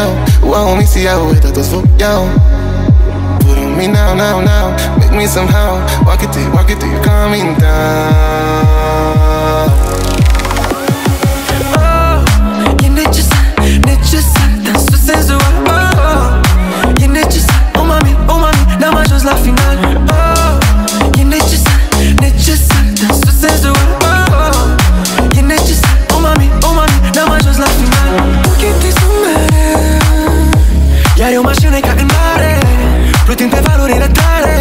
yo. Want me see how it does for yo. Put on me now, now, now. Make me somehow. Walk it till you're coming down. Oh, e necesar, dansul senzual. Oh, e necesar, oh mami, n-am ajuns la final. Oh, e necesar, dansul senzual. Oh, e necesar, oh mami, n-am ajuns la final. Ochii sunt mereu, iar eu mă așine ca în mare, plutind pe valurile tale.